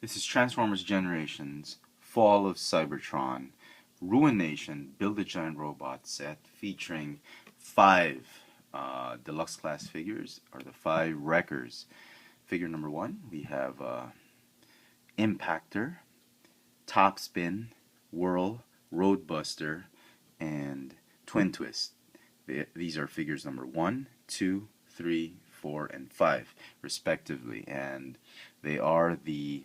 This is Transformers Generations, Fall of Cybertron, Ruination, Build a Giant Robot set featuring 5 deluxe class figures, or the 5 wreckers. Figure number 1, we have Impactor, Topspin, Whirl, Roadbuster, and Twintwist. These are figures number 1, 2, 3, 4, and 5, respectively, and they are the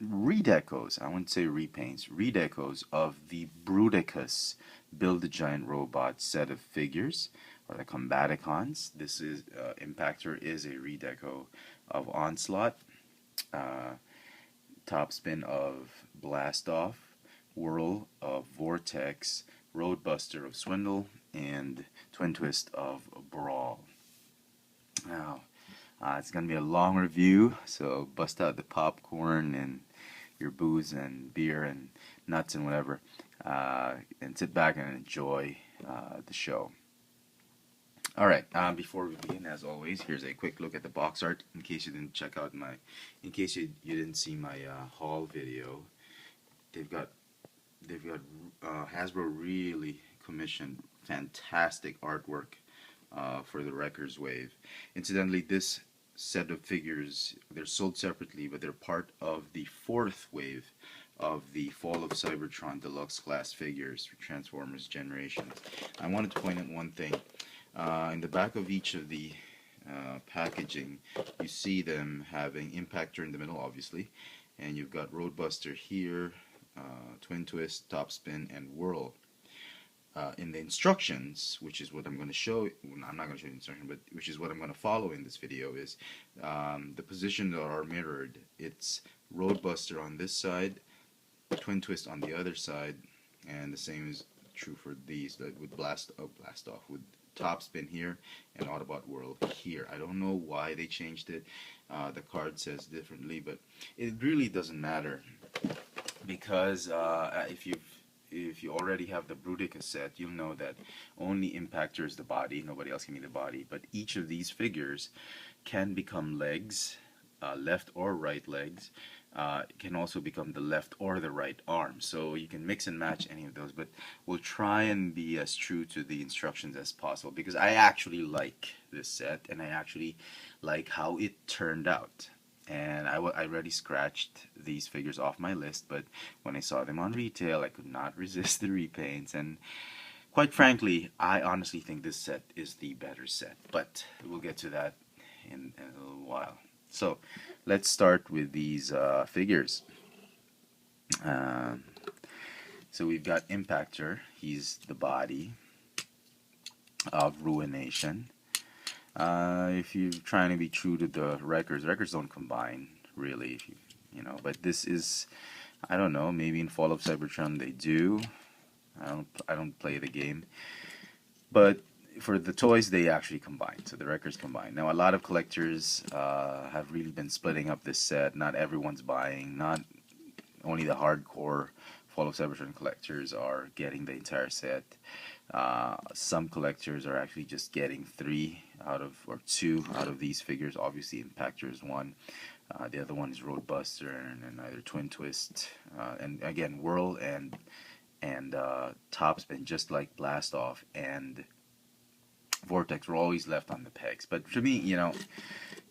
redecos, I wouldn't say repaints, redecos of the Bruticus Build a Giant Robot set of figures, or the Combaticons. This is Impactor is a redeco of Onslaught, Topspin of Blastoff, Whirl of Vortex, Roadbuster of Swindle, and Twintwist of Brawl. Now, it's going to be a long review, so bust out the popcorn and your booze and beer and nuts and whatever, and sit back and enjoy the show. Alright, before we begin, as always, here's a quick look at the box art in case you didn't check out in case you didn't see my haul video. They've got Hasbro really commissioned fantastic artwork for the Wreckers wave. Incidentally, this set of figures, they're sold separately, but they're part of the 4th wave of the Fall of Cybertron deluxe class figures for Transformers Generations. I wanted to point out one thing. In the back of each of the packaging, you see them having Impactor in the middle, obviously, and you've got Roadbuster here, Twintwist, Topspin, and Whirl. In the instructions, which is what I'm going to show, well, I'm not going to show you the instruction, but which is what I'm going to follow in this video, is the positions are mirrored. It's Roadbuster on this side, Twintwist on the other side, and the same is true for these, with Blastoff, with Topspin here and Autobot Whirl here. I don't know why they changed it. The card says differently, but it really doesn't matter, because if you already have the Bruticus set, you'll know that only Impactor is the body, nobody else can be the body, but each of these figures can become legs, left or right legs. It can also become the left or the right arm, so you can mix and match any of those, but we'll try and be as true to the instructions as possible, because I actually like this set, and I actually like how it turned out. And I already scratched these figures off my list, but when I saw them on retail, I could not resist the repaints, and quite frankly, I honestly think this set is the better set, but we'll get to that in a little while. So let's start with these figures. So we've got Impactor. He's the body of Ruination. If you're trying to be true to the Wreckers don't combine, really, you know, but this is, I don't know, maybe in Fall of Cybertron they do. I don't play the game, but for the toys they actually combine, so the Wreckers combine. Now a lot of collectors have really been splitting up this set. Not everyone's buying, not only the hardcore Fall of Cybertron collectors are getting the entire set. Some collectors are actually just getting 2 out of these figures. Obviously Impactor is one, the other one is Roadbuster, and either Twintwist, and again Whirl and Topspin, just like Blastoff and Vortex, were always left on the pegs. But for me, you know,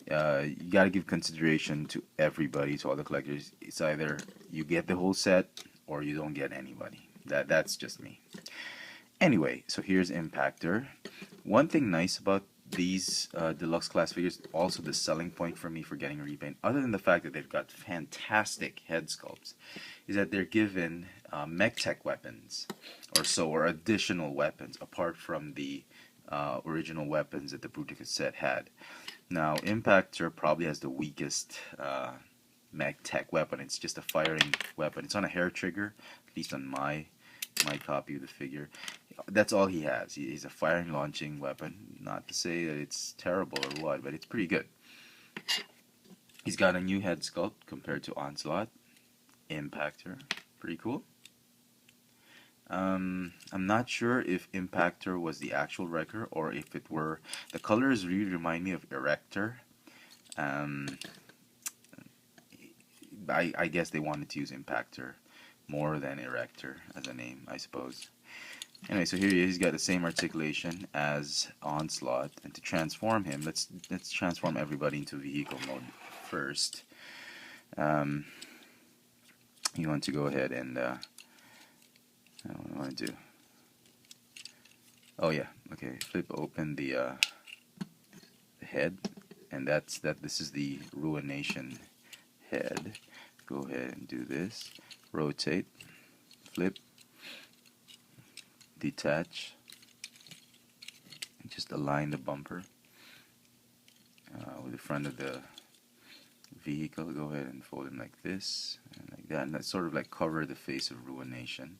you got to give consideration to everybody, to all the collectors. It's either you get the whole set or you don't get anybody. That's just me. Anyway, so here's Impactor. One thing nice about these deluxe class figures, also the selling point for me for getting a repaint, other than the fact that they've got fantastic head sculpts, is that they're given mech tech weapons or additional weapons apart from the original weapons that the Bruticus set had. Now Impactor probably has the weakest mech tech weapon. It's just a firing weapon. It's on a hair trigger, at least on my copy of the figure. That's all he has. He's a firing launching weapon. Not to say that it's terrible or what, but it's pretty good. He's got a new head sculpt compared to Onslaught. Impactor, pretty cool. I'm not sure if Impactor was the actual Wrecker or if it were. The colors really remind me of Erector. I guess they wanted to use Impactor more than Erector as a name, I suppose. Anyway, so here he is. He's got the same articulation as Onslaught, and to transform him, let's transform everybody into vehicle mode first. You want to go ahead and what do I want to do? Oh yeah, okay. Flip open the head, and this is the Ruination head. Go ahead and do this. Rotate, flip, detach, and just align the bumper with the front of the vehicle. Go ahead and fold him like this and like that, and that sort of like cover the face of Ruination.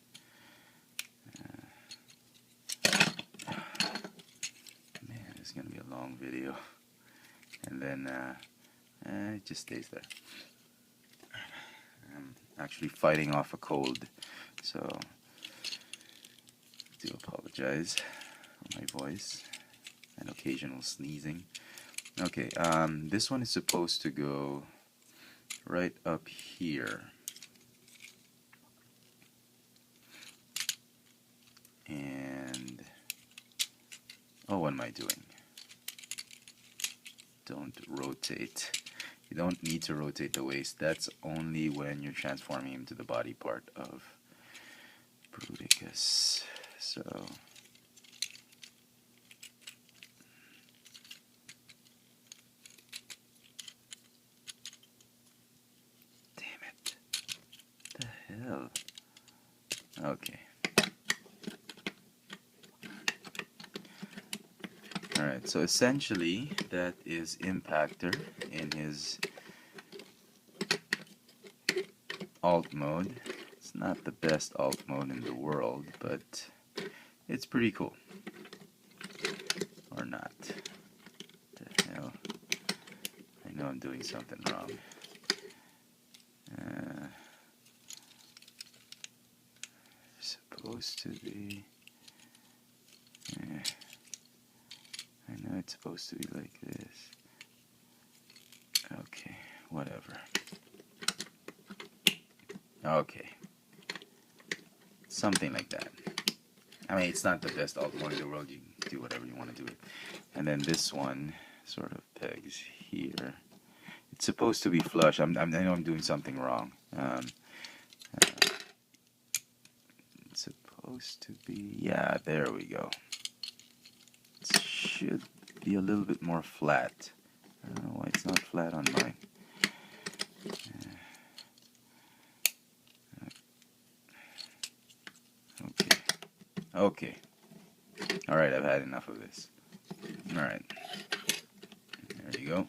Man, it's gonna be a long video, and then it just stays there. I'm actually fighting off a cold, so I do apologize for my voice and occasional sneezing. Okay, this one is supposed to go right up here, and oh, what am I doing? Don't rotate. You don't need to rotate the waist. That's only when you're transforming him to the body part of Bruticus. So damn it. What the hell? Okay. Alright, so essentially that is Impactor in his alt mode. It's not the best alt mode in the world, but it's pretty cool. Or not. What the hell? I know I'm doing something wrong. Supposed to be... I know it's supposed to be like this. Okay, whatever. Okay. Something like that. I mean, it's not the best alt mode in the world. You can do whatever you want to do it. And then this one sort of pegs here. It's supposed to be flush. I know I'm doing something wrong. It's supposed to be... Yeah, there we go. It should be a little bit more flat. I don't know why it's not flat on mine. Okay. Okay. Alright, I've had enough of this. Alright. There you go.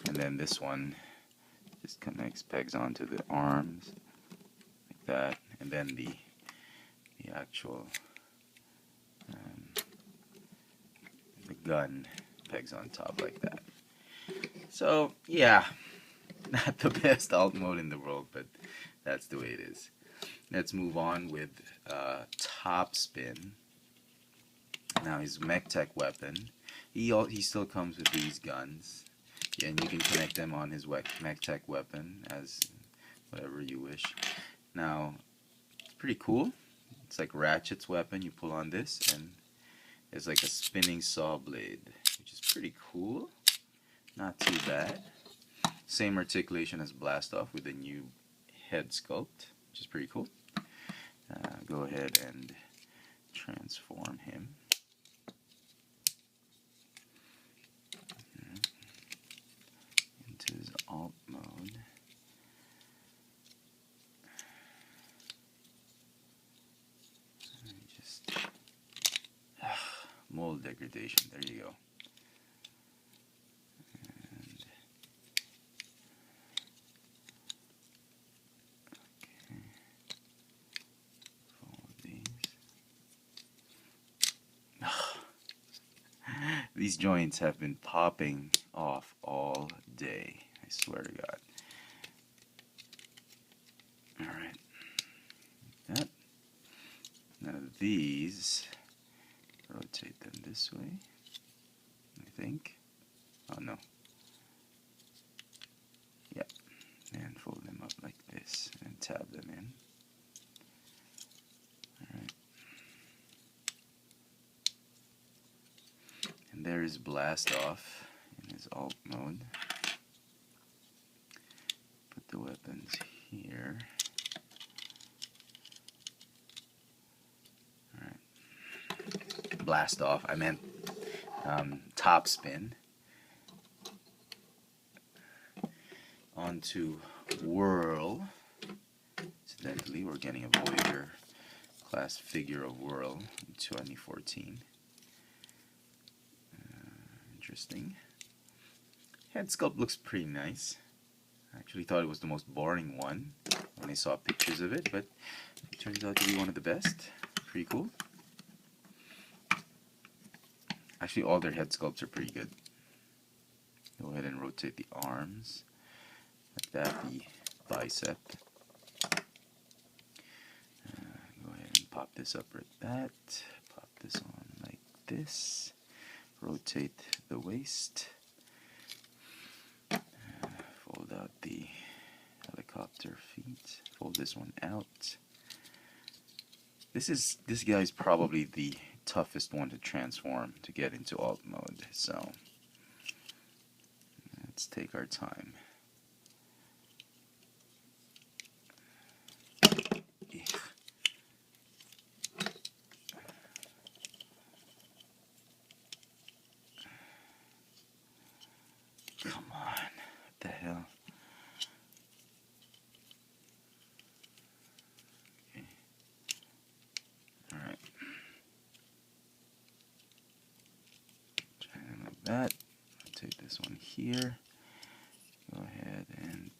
And then this one just connects, pegs onto the arms. Like that. And then the actual the gun pegs on top like that. So yeah, not the best alt mode in the world, but that's the way it is. Let's move on with Topspin. Now his mech tech weapon. He still comes with these guns, and you can connect them on his mech tech weapon as whatever you wish. Now it's pretty cool. It's like Ratchet's weapon. You pull on this, and it's like a spinning saw blade, which is pretty cool. Not too bad. Same articulation as Blastoff with a new head sculpt, which is pretty cool. Go ahead and transform him. Into his alt mode. Just mold degradation. There you go. These joints have been popping off all day. I swear to God. Alright. That. Now these, rotate them this way, I think. Oh no. is Blast Off in his alt mode. Put the weapons here. Alright. Blast Off. I meant Topspin. Onto Whirl. Incidentally, we're getting a Voyager class figure of Whirl in 2014. Interesting. Head sculpt looks pretty nice. I actually thought it was the most boring one when I saw pictures of it, but it turns out to be one of the best. Pretty cool. Actually, all their head sculpts are pretty good. Go ahead and rotate the arms. Like that, the bicep. Go ahead and pop this up like that. Pop this on like this. Rotate the waist. Fold out the helicopter feet. Fold this one out. This guy is probably the toughest one to transform to get into alt mode. So let's take our time. Come on, what the hell? Okay. Alright. Try it like that. I'll take this one here. Go ahead and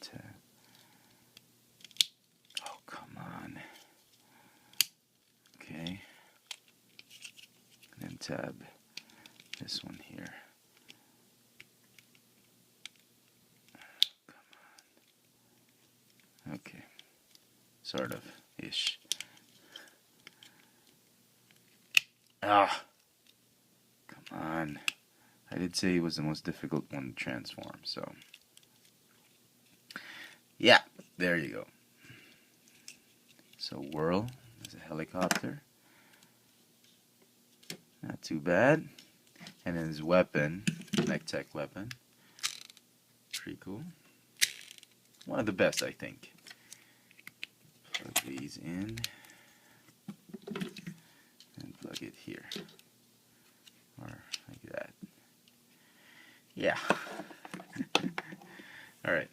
oh, come on. Okay. And then tab this one here. Okay, sort of ish. Ah, come on. I did say it was the most difficult one to transform, so yeah, there you go. So Whirl is a helicopter. Not too bad. And then his weapon, mech tech weapon. Pretty cool. One of the best, I think. Plug these in and plug it here, or like that. Yeah. Alright.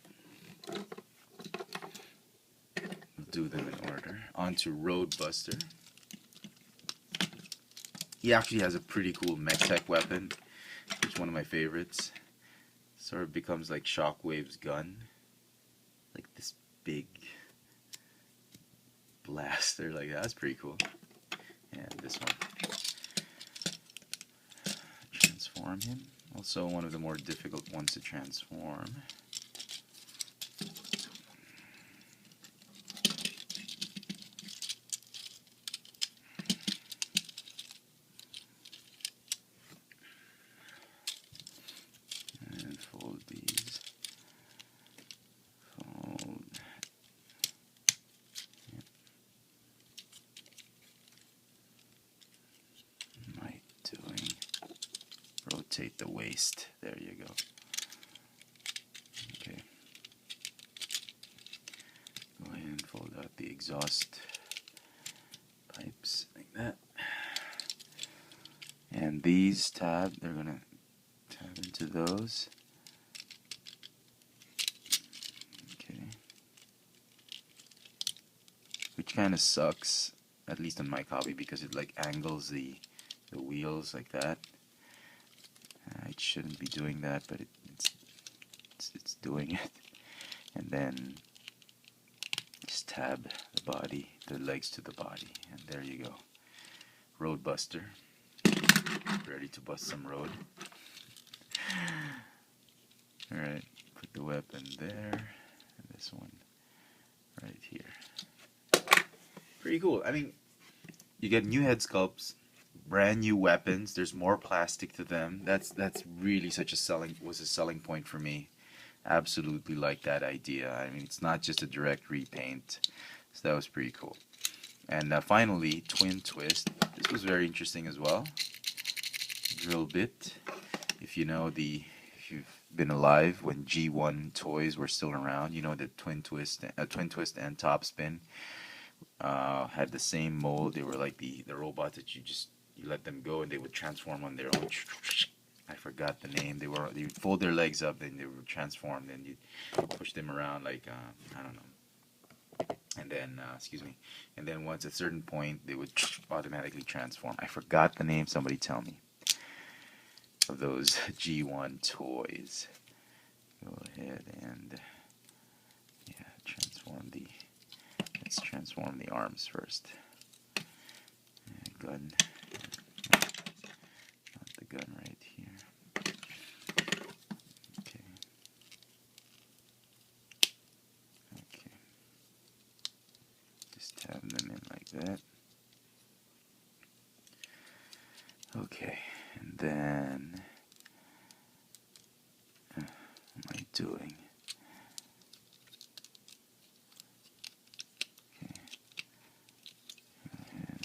We'll do them in order. On to Roadbuster. He actually has a pretty cool mech tech weapon, which is one of my favorites. Sort of becomes like Shockwave's gun. Like this big blaster, like that's pretty cool. And this one. Transform him. Also one of the more difficult ones to transform. And fold these. Fold. Rotate the waist. There you go. Okay. Go ahead and fold out the exhaust pipes like that. And these tab, they're gonna tab into those. Okay. Which kind of sucks, at least on my copy, because it like angles the wheels like that. It shouldn't be doing that, but it's doing it. And then just tab the body, the legs to the body, and there you go. Roadbuster, ready to bust some road. All right, put the weapon there, and this one right here. Pretty cool. I mean, you get new head sculpts. Brand new weapons. There's more plastic to them. That's really such a selling point for me. Absolutely like that idea. I mean, it's not just a direct repaint. So that was pretty cool. And finally, Twintwist. This was very interesting as well. Drill bit. if you know if you've been alive when G1 toys were still around, you know the Twintwist and Topspin had the same mold. They were like the robots that you let them go and they would transform on their own. I forgot the name. They would fold their legs up, then they would transform. Then you push them around like I don't know. And then excuse me. And then once at a certain point, they would automatically transform. I forgot the name. Somebody tell me. Of those G1 toys. Go ahead and yeah, let's transform the arms first. Gun. Not the gun right here. Okay. Okay. Just tab them in like that. Okay, and then what am I doing? Okay,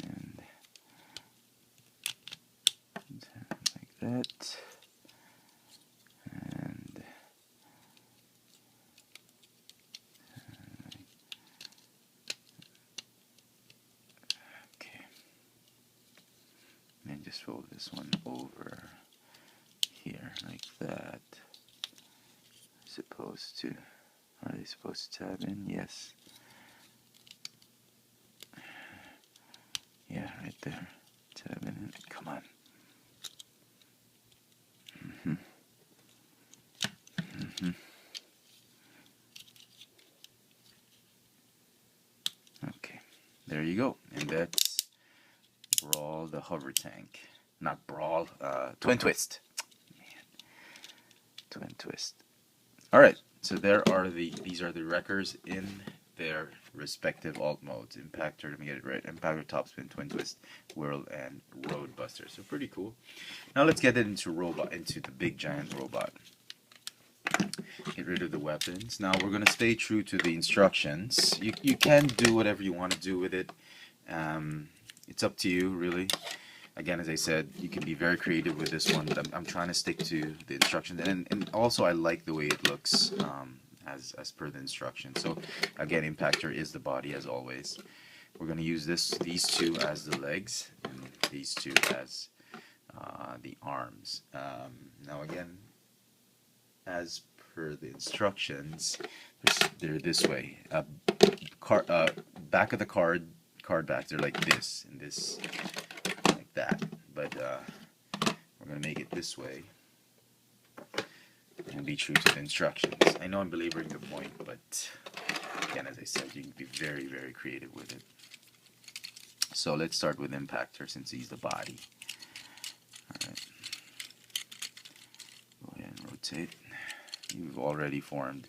and like that, and okay, and just fold this one over here like that. Supposed to. Are they supposed to tab in? Yes. Yeah, right there. Tab in. Come on. Okay, there you go. And that's Brawl the hover tank. Not Brawl, Twintwist. Man, Twintwist. Alright, so these are the wreckers in their respective alt modes. Impactor, let me get it right. Impactor, Topspin, Twintwist, Whirl, and Roadbuster. So pretty cool. Now let's get into the big giant robot. Get rid of the weapons. Now we're gonna stay true to the instructions. You can do whatever you want to do with it. It's up to you, really. Again, as I said, you can be very creative with this one, but I'm trying to stick to the instructions. And also, I like the way it looks as per the instructions. So, again, Impactor is the body, as always. We're going to use these two as the legs, and these two as the arms. Now, again, as per the instructions, they're this way. Back of the card backs, they're like this, and this... that, but we're going to make it this way and be true to the instructions. I know I'm belaboring the point, but again, as I said, you can be very, very creative with it. So let's start with Impactor since he's the body. Alright. Go ahead and rotate. You've already formed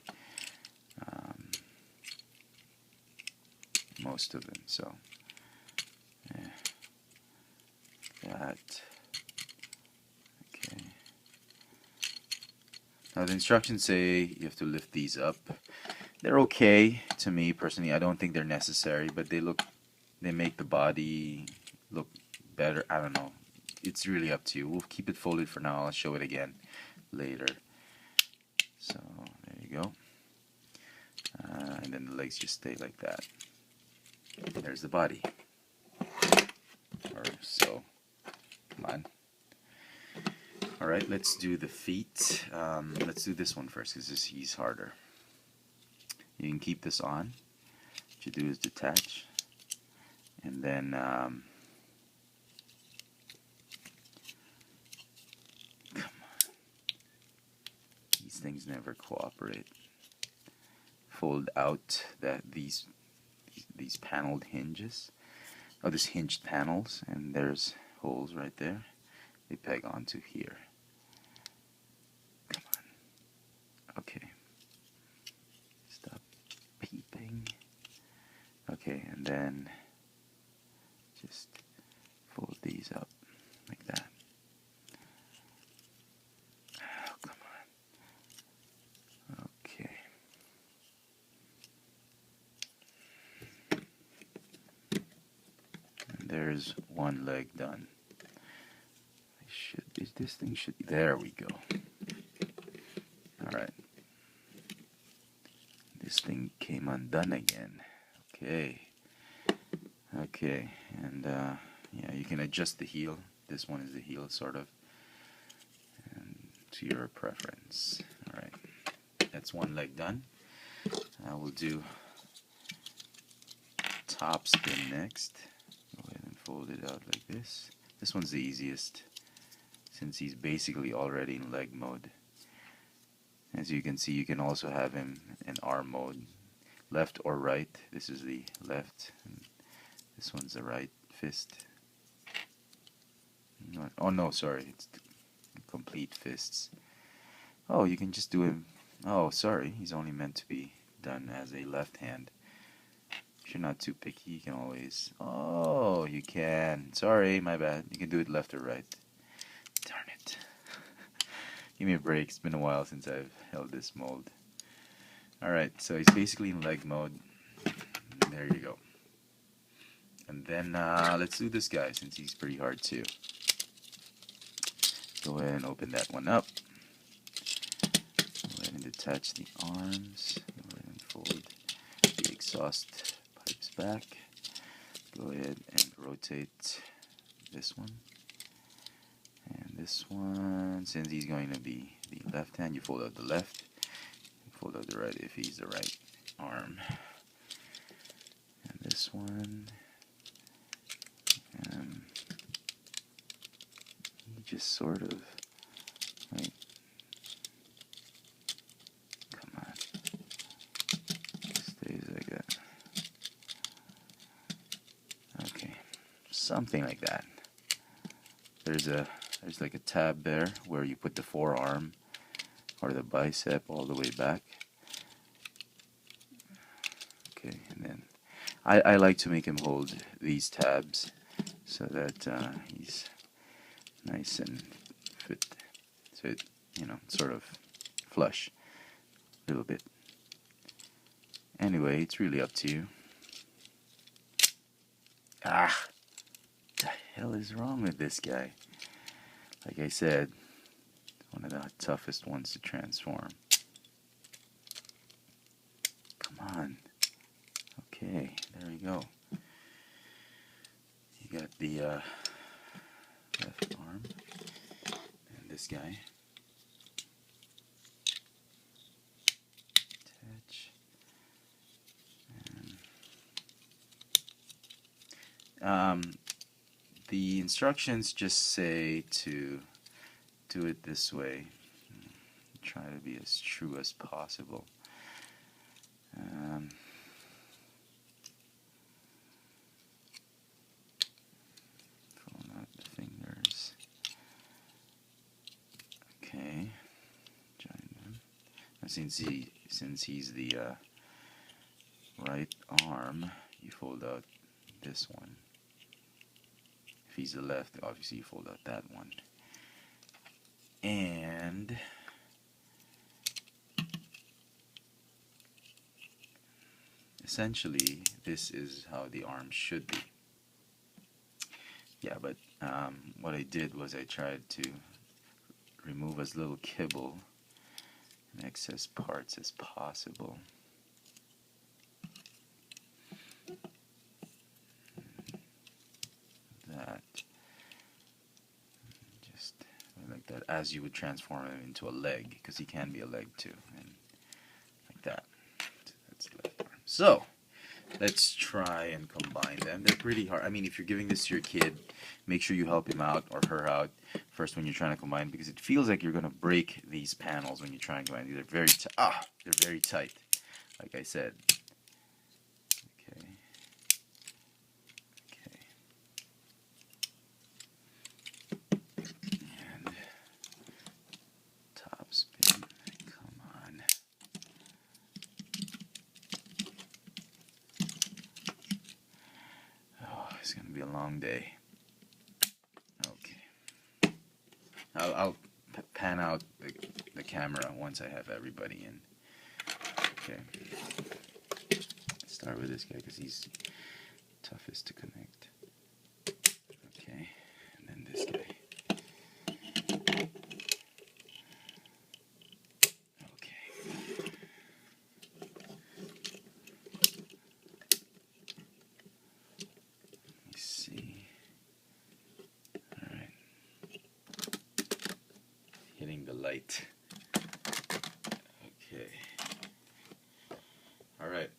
most of them, so yeah. That. Okay. Now the instructions say you have to lift these up. They're okay to me personally. I don't think they're necessary, but they make the body look better. I don't know. It's really up to you. We'll keep it folded for now. I'll show it again later. So there you go. And then the legs just stay like that. There's the body. Or so. Come on. Alright, let's do the feet. Let's do this one first because he's harder. You can keep this on. What you do is detach. And then come on. These things never cooperate. Fold out these paneled hinges. Oh, these hinged panels, and there's holes right there. They peg onto here. Come on. Okay. Stop peeping. Okay, and then just fold these up like that. Oh, come on. Okay. And there's one leg done. I should This thing should be, there we go. Alright. This thing came undone again. Okay. Okay, and yeah, you can adjust the heel. This one is the heel, sort of, and to your preference. Alright, that's one leg done. Now we'll do Topspin next. Go ahead and fold it out like this. This one's the easiest, since he's basically already in leg mode. As you can see, you can also have him in arm mode, left or right. This is the left, and this one's the right fist. Oh no, sorry, it's complete fists. Oh, you can just do him. Oh, sorry, he's only meant to be done as a left hand. If you're not too picky, you can always. Oh, you can. Sorry, my bad. You can do it left or right. Darn it. Give me a break. It's been a while since I've held this mold. Alright, so he's basically in leg mode. There you go. And then let's do this guy, since he's pretty hard too. Go ahead and open that one up. Go ahead and detach the arms. Go ahead and fold the exhaust pipes back. Go ahead and rotate this one. And this one, since he's going to be the left hand, you fold out the left. You fold out the right if he's the right arm. And this one, he just sort of, right, come on, stays like that. Okay, something like that. There's like a tab there where you put the forearm or the bicep all the way back. Okay, and then I like to make him hold these tabs so that he's nice and fit, so it, you know, sort of flush a little bit. Anyway, it's really up to you. Ah, what the hell is wrong with this guy? Like I said, one of the toughest ones to transform. Come on. Okay, there we go. You got the left arm and this guy. Attach. And, the instructions just say to do it this way. Try to be as true as possible. Pulling out the fingers. Okay. Join them. Now, since he's the right arm, you fold out this one. If he's the left, obviously you fold out that one. And essentially, this is how the arm should be. Yeah, but what I did was I tried to remove as little kibble and excess parts as possible. That. Just like that, as you would transform him into a leg, because he can be a leg too, and like that. That's the left arm. So let's try and combine them. They're pretty hard. I mean, if you're giving this to your kid, make sure you help him out or her out first when you're trying to combine, because it feels like you're gonna break these panels when you try and combine. They're very they're very tight, like I said. Okay. And Topspin. Come on. Oh, it's gonna be a long day. Okay. I'll pan out the camera once I have everybody in. Okay. Start with this guy because he's toughest to connect. Okay. And then this guy. light. Okay. All right.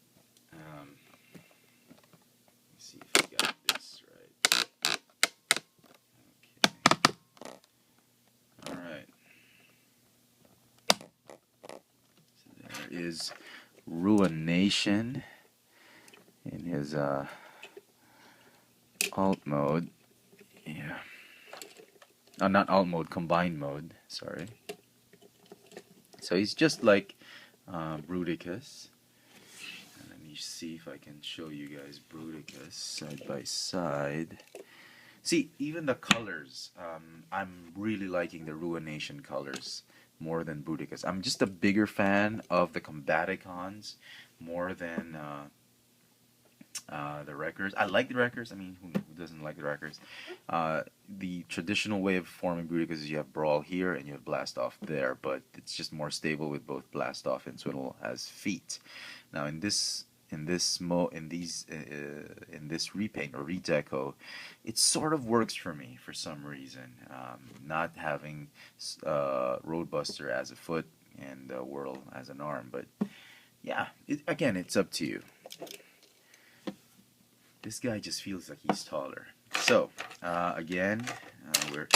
Let's see if I got this right. Okay. All right. So there is Ruination in his alt mode. Yeah. Oh, not alt mode, combined mode. Sorry. So he's just like Bruticus. And let me see if I can show you guys Bruticus side by side. See, even the colors. I'm really liking the Ruination colors more than Bruticus. I'm just a bigger fan of the Combaticons more than the Wreckers. I like the Wreckers. I mean, who doesn't like the Wreckers? The traditional way of forming Bruticus is you have Brawl here and you have Blast Off there, but it's just more stable with both Blast Off and Swindle as feet. Now in this repaint or redeco, it sort of works for me for some reason. Not having Roadbuster as a foot and Whirl as an arm, but yeah, again, it's up to you. This guy just feels like he's taller. So, again, we're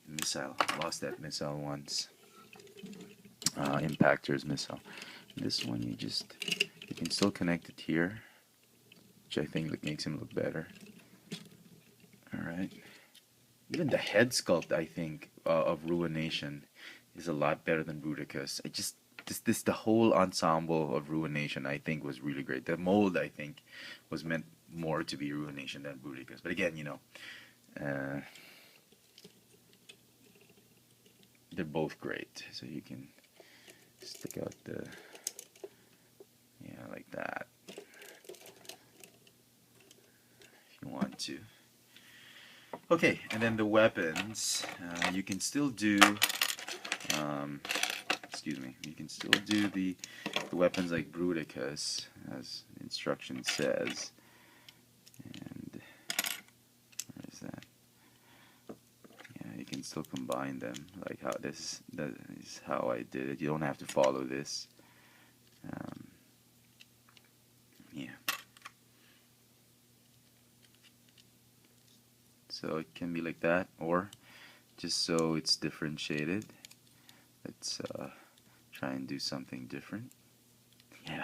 missile. Lost that missile once. Impactor's missile. This one you can still connect it here, which I think makes him look better. All right. Even the head sculpt, I think, of Ruination is a lot better than Bruticus. The whole ensemble of Ruination, I think, was really great. The mold, I think, was meant more to be Ruination than Bruticus. But again, you know, they're both great. So you can stick out the, yeah, like that, if you want to. Okay, and then the weapons, you can still do, you can still do the weapons like Bruticus, as the instruction says. And where is that? Yeah, you can still combine them, like how that is how I did it. You don't have to follow this. Yeah. So it can be like that, or just so it's differentiated. Let's try and do something different. Yeah,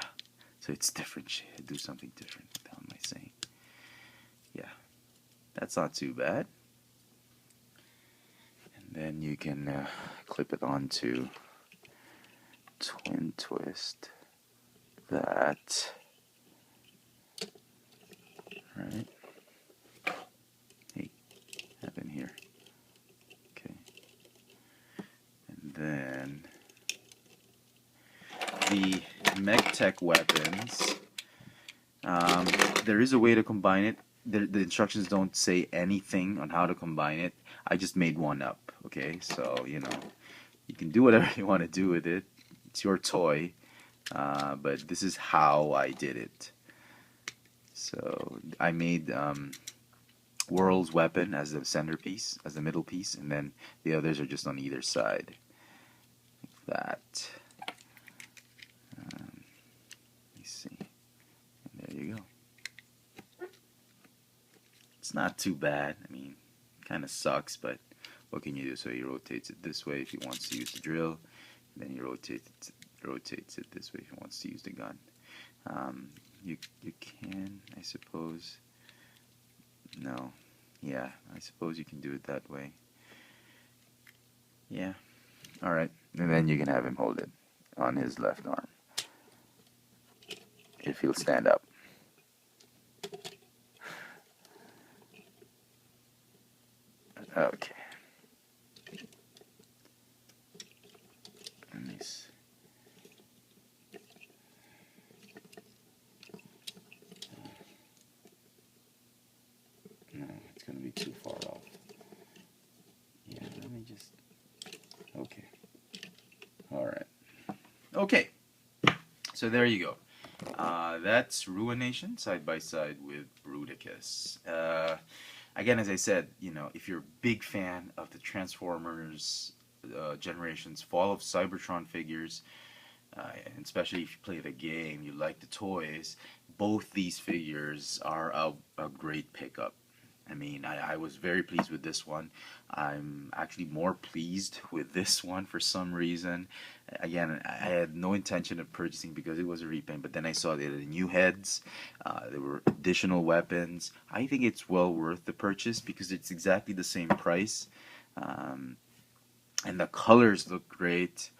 so it's differentiated. Do something different. What the hell am I saying? Yeah, that's not too bad. And then you can clip it onto Twintwist. That. Right. Hey, happened here. Okay. And then the MechTech weapons, there is a way to combine it. The instructions don't say anything on how to combine it. I just made one up, okay? So, you know, you can do whatever you want to do with it. It's your toy, but this is how I did it. So I made Whirl's weapon as the centerpiece, as the middle piece, and then the others are just on either side, like that. Let me see. And there you go. It's not too bad. I mean, kind of sucks, but what can you do? So he rotates it this way if he wants to use the drill, and then he rotates it this way if he wants to use the gun. You can, I suppose. No. Yeah, I suppose you can do it that way. Yeah. Alright. And then you can have him hold it on his left arm, if he'll stand up. Okay. Nice. No, it's going to be too far off. Yeah, let me just... Okay. Alright. Okay. So there you go. That's Ruination side by side with Bruticus. Again, as I said, if you're a big fan of the Transformers Generations Fall of Cybertron figures, and especially if you play the game, you like the toys, both these figures are a great pickup. I mean, I was very pleased with this one. I'm actually more pleased with this one for some reason. Again, I had no intention of purchasing because it was a repaint, but then I saw the new heads, there were additional weapons. I think it's well worth the purchase because it's exactly the same price. Um, and the colors look great.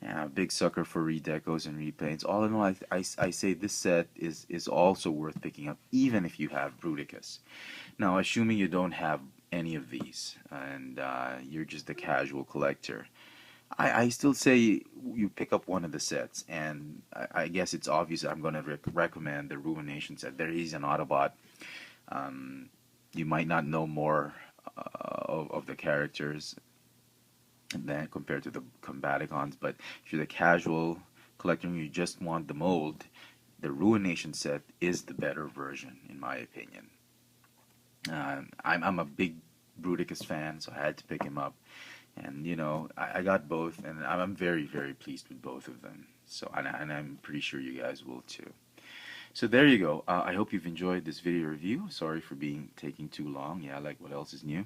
Yeah, big sucker for redecos and repaints. All in all, I say this set is also worth picking up, even if you have Bruticus. Now, assuming you don't have any of these, and you're just a casual collector, I still say you pick up one of the sets, and I guess it's obvious I'm going to recommend the Ruination set. There is an Autobot. Um, you might not know more of the characters than compared to the Combaticons, but if you're the casual collector and you just want the mold, the Ruination set is the better version, in my opinion. I'm a big Bruticus fan, so I had to pick him up. And I got both, and I'm very, very pleased with both of them. So, and I'm pretty sure you guys will too. So there you go. I hope you've enjoyed this video review. Sorry for taking too long. Yeah, like what else is new.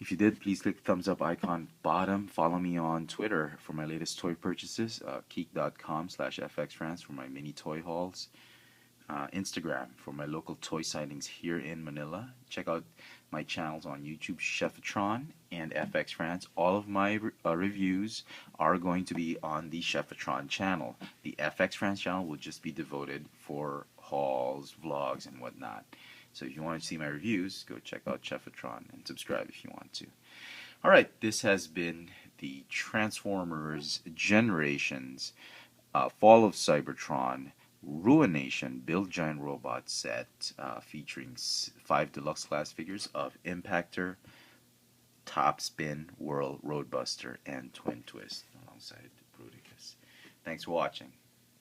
If you did, please click the thumbs up icon bottom. Follow me on Twitter for my latest toy purchases. Keek.com/FXFrance for my mini toy hauls. Instagram for my local toy sightings here in Manila. Check out my channels on YouTube, Chefatron and FX France. All of my reviews are going to be on the Chefatron channel. The FX France channel will just be devoted for hauls, vlogs, and whatnot. So if you want to see my reviews, go check out Chefatron and subscribe if you want to. Alright, this has been the Transformers Generations Fall of Cybertron Ruination Build Giant Robot set featuring 5 deluxe class figures of Impactor, Topspin, Whirl, Roadbuster, and Twintwist alongside Bruticus. Thanks for watching.